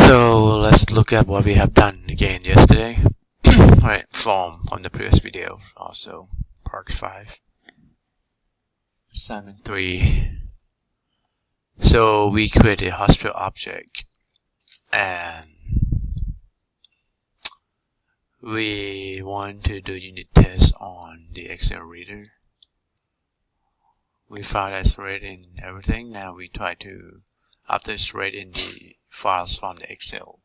So let's look at what we have done again yesterday. Right, from the previous video, also part 5, assignment 3. So we created a hospital object and we want to do unit tests on the Excel reader. We found it's read in everything. Now we try to, after it's read in the files from the Excel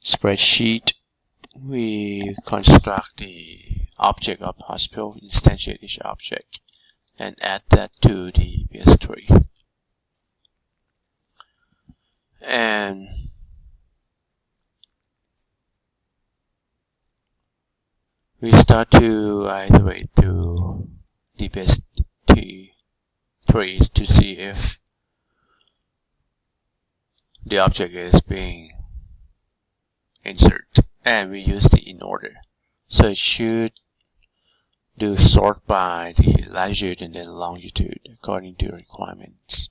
spreadsheet, we construct the object of hospital, instantiate each object, and add that to the BST. And we start to iterate through the BST3 to see if the object is being inserted, and we use the in order. So it should do sort by the latitude and then longitude according to requirements.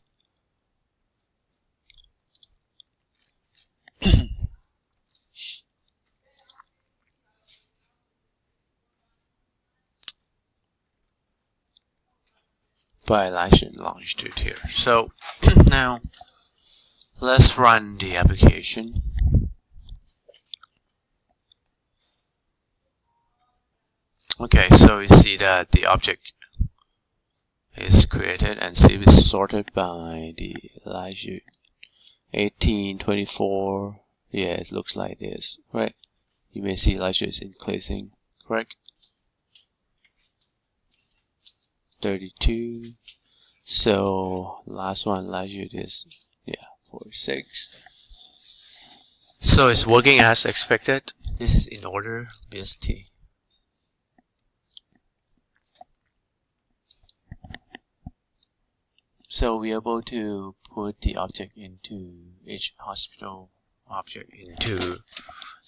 By latitude and longitude here. So now let's run the application. Okay, so you see that the object is created and see it's sorted by the latitude 18, 24. Yeah, it looks like this, right? You may see latitude is increasing, correct? 32. So last one, latitude is 46. So it's working as expected. This is in order BST. So we're able to put the object into each hospital object into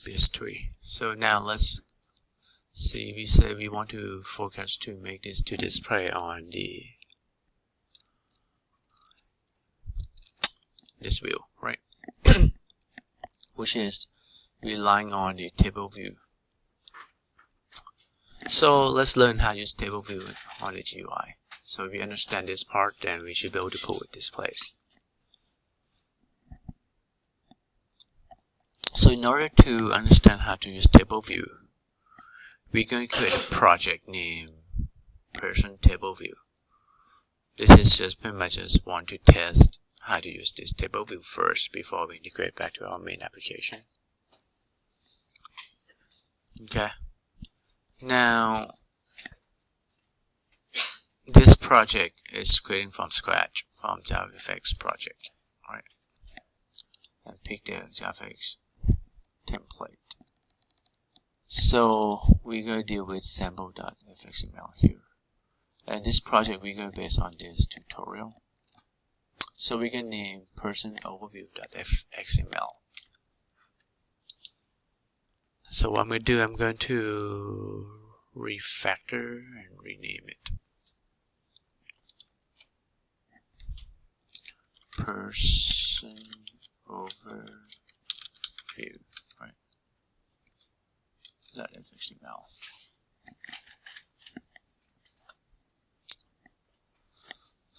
BST3. So now let's see. We say we want to forecast to make this to display on this view, right? Which is relying on the table view. So let's learn how to use table view on the GUI. So if we understand this part, then we should be able to pull it display. So in order to understand how to use table view, we're going to create a project named person table view. This is just pretty much just want to test how to use this table view first before we integrate back to our main application. Okay. Now this project is creating from scratch from JavaFX project. Alright. And pick the JavaFX template. So we're going to deal with sample.fxml here. And this project we're going to base on this tutorial. So we can name person overview.fxml. So what I'm going to do, I'm going to refactor and rename it. Person overview, right? .fxml.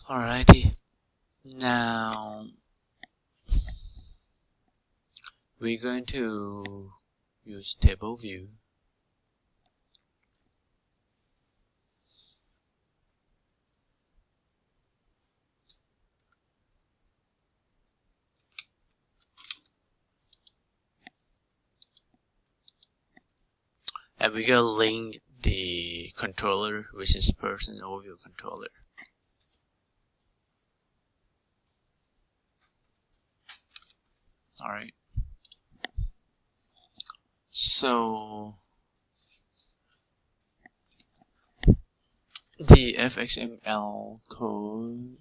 Alrighty. Now we're going to use table view. And we're going to link the controller, which is person overview controller. Alright. So the fxml code,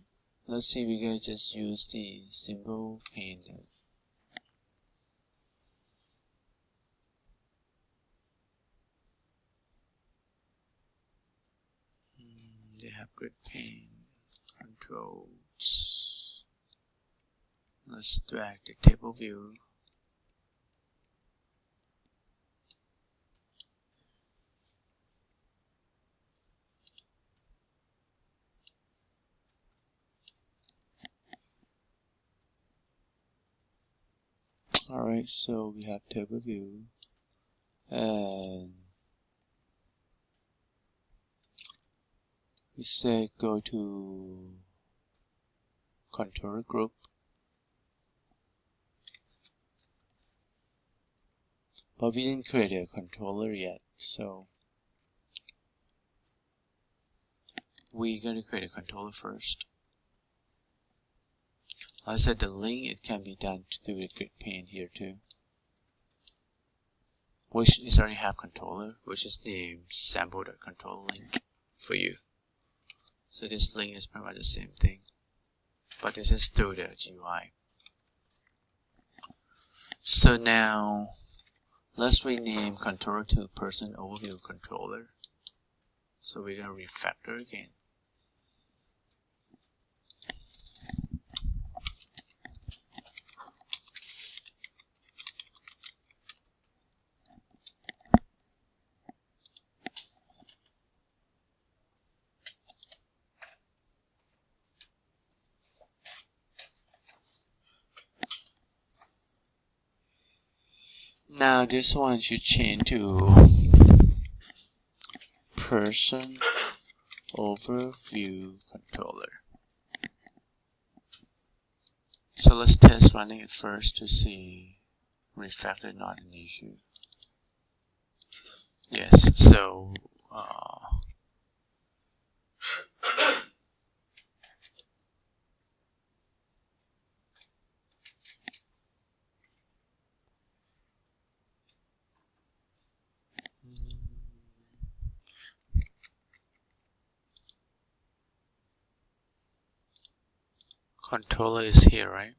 let's see, we're going to just use the symbol and they have grid pane controls. Let's drag the table view Alright, so we have table view, and we say go to controller group, but we didn't create a controller yet, so we're going to create a controller first. Like I said, the link, it can be done through the grid pane here too, which is already have controller, which is named sample.controller link for you. So this link is pretty much the same thing, but this is through the GUI. So now let's rename controller to person overview controller. So we're going to refactor again. Now this one should change to person overview controller. So let's test running it first to see refactor not an issue. Yes, so controller is here, right?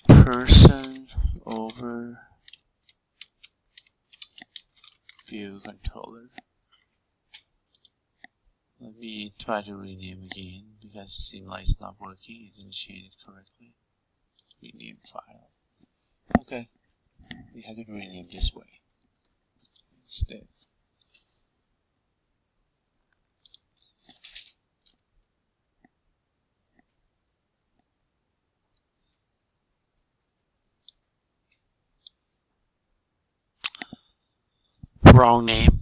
Person overview controller. Let me try to rename again because it seems like it's not working. It didn't change it correctly. Rename file. Okay, we have to rename this way instead. Wrong name.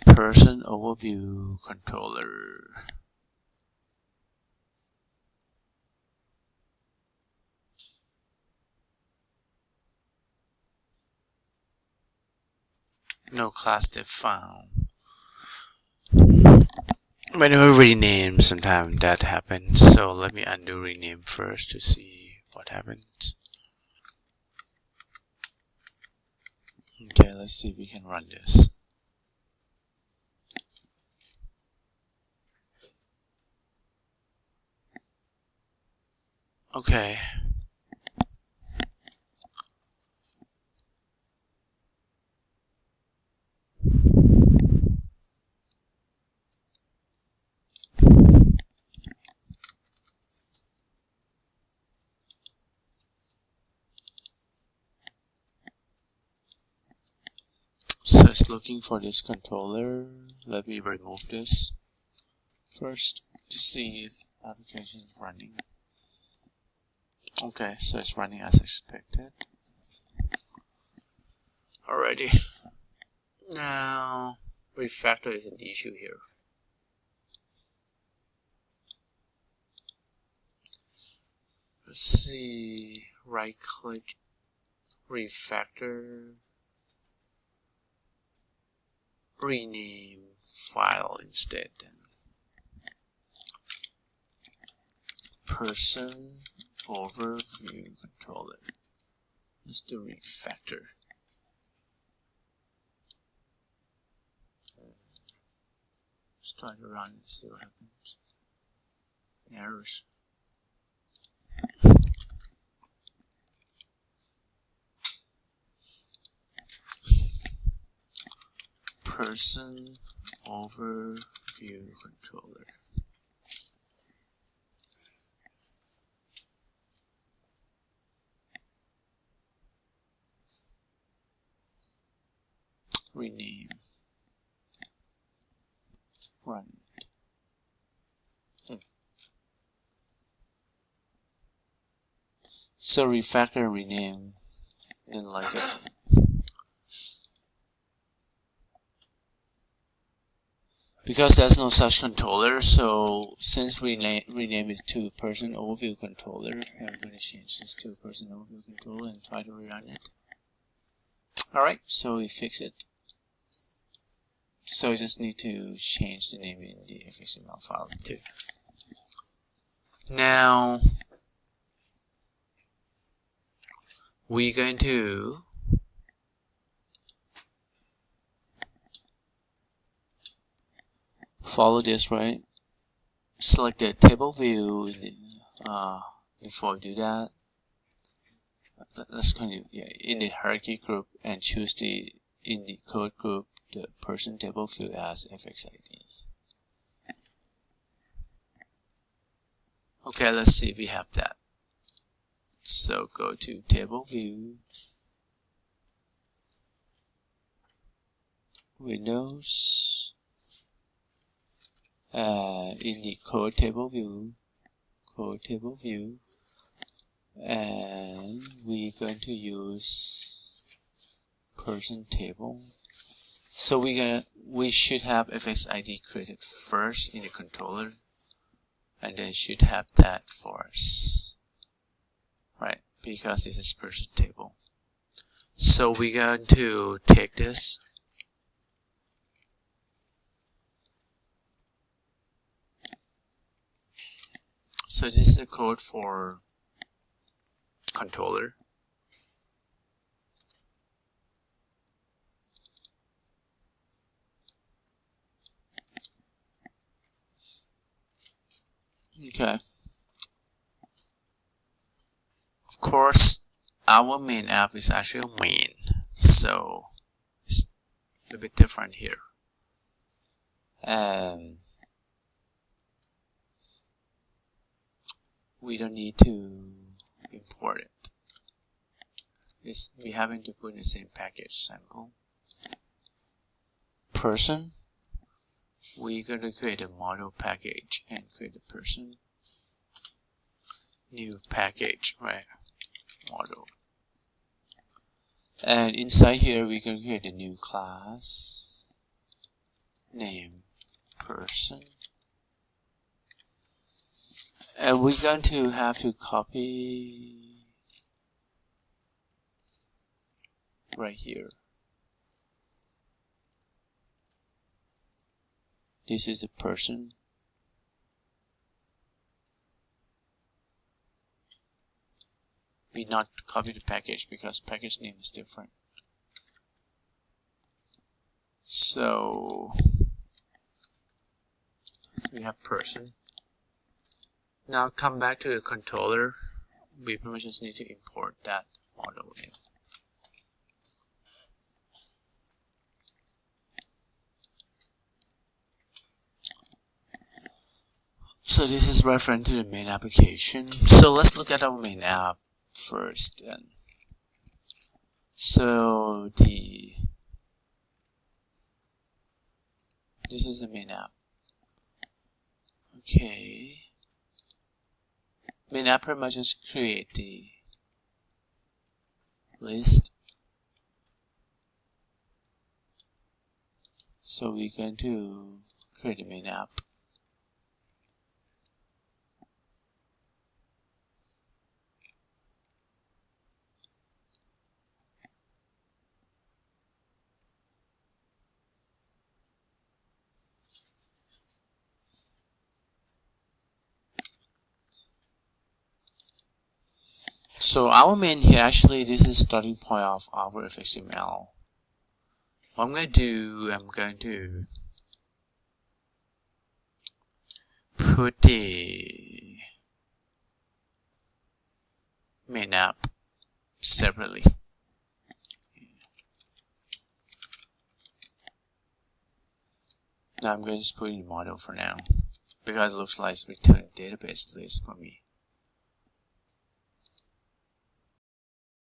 Person overview controller. No class defined. Whenever we rename, sometimes that happens. So let me undo rename first to see what happens. Okay, let's see if we can run this. Okay. So it's looking for this controller. Let me remove this first to see if application is running. Okay, so it's running as expected. Alrighty. Now, refactor is an issue here. Let's see, right click, refactor, rename file instead. Person overview controller. Let's do refactor. Let's try to run and see what happens. Errors. Person overview controller. Rename. Run. So refactor and rename, didn't like it. Because there's no such controller, so since we rename it to person overview controller, I'm going to change this to person overview controller and try to rerun it. Alright, so we fix it. So I just need to change the name in the fxml file too. Now we're going to follow this, right? Select the table view in the, before we do that. Let's continue in the hierarchy group and choose the in the code group the person table view as fxid. Okay, let's see if we have that. So go to table view, Windows, in the code table view, and we're going to use person table. So we should have fxid created first in the controller, and then should have that for us, right? Because this is person table. So we're going to take this, so this is the code for controller. Okay. Of course, our main app is actually main, so it's a bit different here. We don't need to import it. We happen to put in the same package sample. Person, we're going to create a model package and create a person. New package, right? Model. And inside here, we can create a new class. Name person. And we're going to have to copy right here. This is the person. We not copy the package because package name is different. So we have person. Now come back to the controller. We pretty much just need to import that model in. So this is referring to the main application. So let's look at our main app first then. So this is the main app. Okay. Main app pretty much just create the list. So we're going to create a main app. So our main here, actually this is starting point of our fxml. What I'm going to do, I'm going to put the main app separately. Now I'm going to just put in the model for now, because it looks like it's returned database list for me.